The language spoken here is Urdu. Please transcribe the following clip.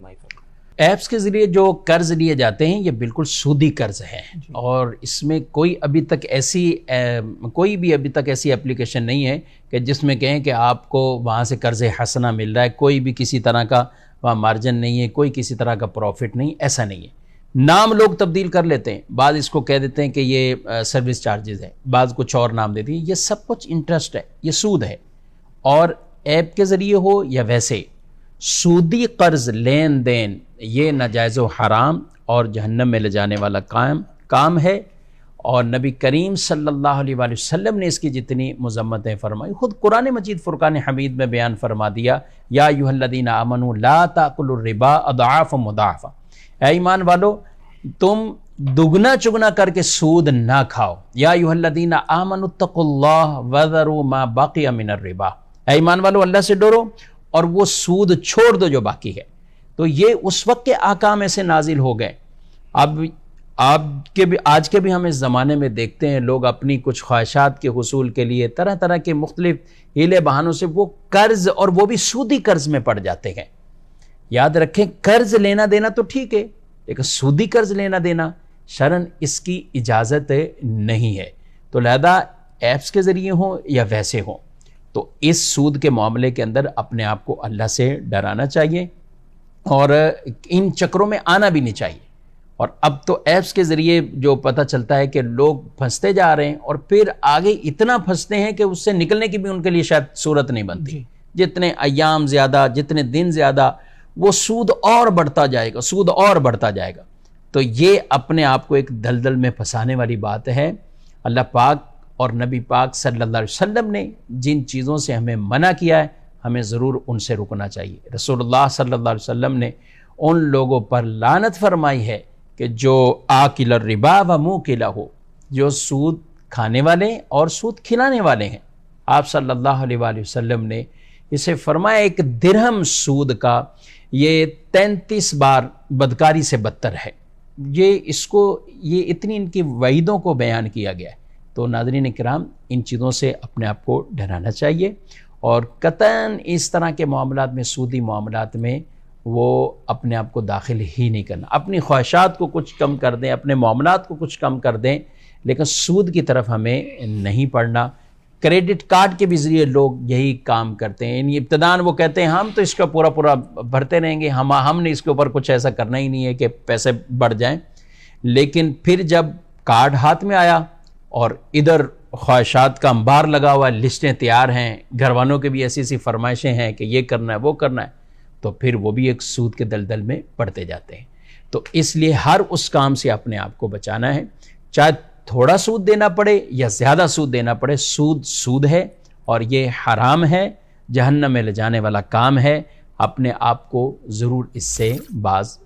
رہنمائی فرمائیں۔ ایپس کے ذریعے جو قرض لیے جاتے ہیں یہ بالکل سودی قرض ہیں، اور اس میں کوئی بھی ابھی تک ایسی اپلیکیشن نہیں ہے کہ جس میں کہیں کہ آپ کو وہاں سے قرض حسنہ مل رہا ہے، کوئی بھی کسی طرح کا وہاں مارجن نہیں ہے، کوئی کسی طرح کا پروفٹ نہیں، ایسا نہیں ہے۔ نام لوگ تبدیل کر لیتے ہیں، بعض اس کو کہہ دیتے ہیں کہ یہ سروس چارجز ہے، بعض کچھ اور نام دیتے ہیں، یہ سب کچھ انٹرسٹ ہے، یہ سود ہے۔ اور ایپ کے ذریعے ہو یا ویسے سودی قرض لین دین یہ ناجائز و حرام اور جہنم میں لے جانے والا کام ہے، اور نبی کریم صلی اللہ علیہ وآلہ وسلم نے اس کی جتنی مذمتیں فرمائی، خود قرآن مجید فرقان حمید میں بیان فرما دیا، یا ایھا الذین آمنوا لا تاکلوا الربا اضعافا مضاعفا، اے ایمان والو تم دگنا چگنا کر کے سود نہ کھاؤ، یا ایھا الذین آمنوا اتقوا اللہ وذروا ما بقی من الربا، اے ایمان والو اللہ سے ڈرو اور وہ سود چھوڑ دو جو باقی ہے۔ تو یہ اس وقت کے احکام ایسے نازل ہو گئے۔ اب آج کے بھی ہم اس زمانے میں دیکھتے ہیں لوگ اپنی کچھ خواہشات کے حصول کے لیے طرح طرح کے مختلف ہیلے بہانوں سے وہ قرض، اور وہ بھی سودی قرض میں پڑ جاتے ہیں۔ یاد رکھیں قرض لینا دینا تو ٹھیک ہے، لیکن سودی قرض لینا دینا شرعاً اس کی اجازت نہیں ہے۔ تو لہذا ایپس کے ذریعے ہوں یا ویسے ہوں، تو اس سود کے معاملے کے اندر اپنے آپ کو اللہ سے ڈرانا چاہیے، اور ان چکروں میں آنا بھی نہیں چاہیے۔ اور اب تو ایپس کے ذریعے جو پتہ چلتا ہے کہ لوگ پھنستے جا رہے ہیں، اور پھر آگے اتنا پھنستے ہیں کہ اس سے نکلنے کی بھی ان کے لیے شاید صورت نہیں بنتی۔ جتنے ایام زیادہ، جتنے دن زیادہ، وہ سود اور بڑھتا جائے گا، سود اور بڑھتا جائے گا۔ تو یہ اپنے آپ کو ایک دلدل میں پھنسانے والی بات ہے۔ اللہ پاک اور نبی پاک صلی اللہ علیہ وسلم نے جن چیزوں سے ہمیں منع کیا ہے، ہمیں ضرور ان سے رکنا چاہیے۔ رسول اللہ صلی اللہ علیہ وسلم نے ان لوگوں پر لعنت فرمائی ہے کہ جو آکل الربا و موکلہ، جو سود کھانے والے اور سود کھلانے والے ہیں۔ آپ صلی اللہ علیہ وآلہ وسلم نے اسے فرمایا ایک درہم سود کا یہ 33 بار بدکاری سے بدتر ہے۔ یہ اتنی ان کی وعیدوں کو بیان کیا گیا ہے۔ تو ناظرین کرام، ان چیزوں سے اپنے آپ کو ڈرانا چاہیے، اور قطعاً اس طرح کے معاملات میں، سودی معاملات میں وہ اپنے آپ کو داخل ہی نہیں کرنا۔ اپنی خواہشات کو کچھ کم کر دیں، اپنے معاملات کو کچھ کم کر دیں، لیکن سود کی طرف ہمیں نہیں پڑنا۔ کریڈٹ کارڈ کے بھی ذریعے لوگ یہی کام کرتے ہیں، یعنی ابتداً وہ کہتے ہیں ہم تو اس کا پورا بھرتے رہیں گے، ہم نے اس کے اوپر کچھ ایسا کرنا ہی نہیں ہے کہ پیسے بڑھ جائیں، لیکن پھر جب کارڈ ہاتھ میں آیا اور ادھر خواہشات کا انبار لگا ہوا، لسٹیں تیار ہیں، گھر والوں کے بھی ایسی فرمائشیں ہیں کہ یہ کرنا ہے وہ کرنا ہے، تو پھر وہ بھی ایک سود کے دلدل میں پڑتے جاتے ہیں۔ تو اس لیے ہر اس کام سے اپنے آپ کو بچانا ہے، چاہے تھوڑا سود دینا پڑے یا زیادہ سود دینا پڑے، سود ہے، اور یہ حرام ہے، جہنم میں لے جانے والا کام ہے۔ اپنے آپ کو ضرور اس سے باز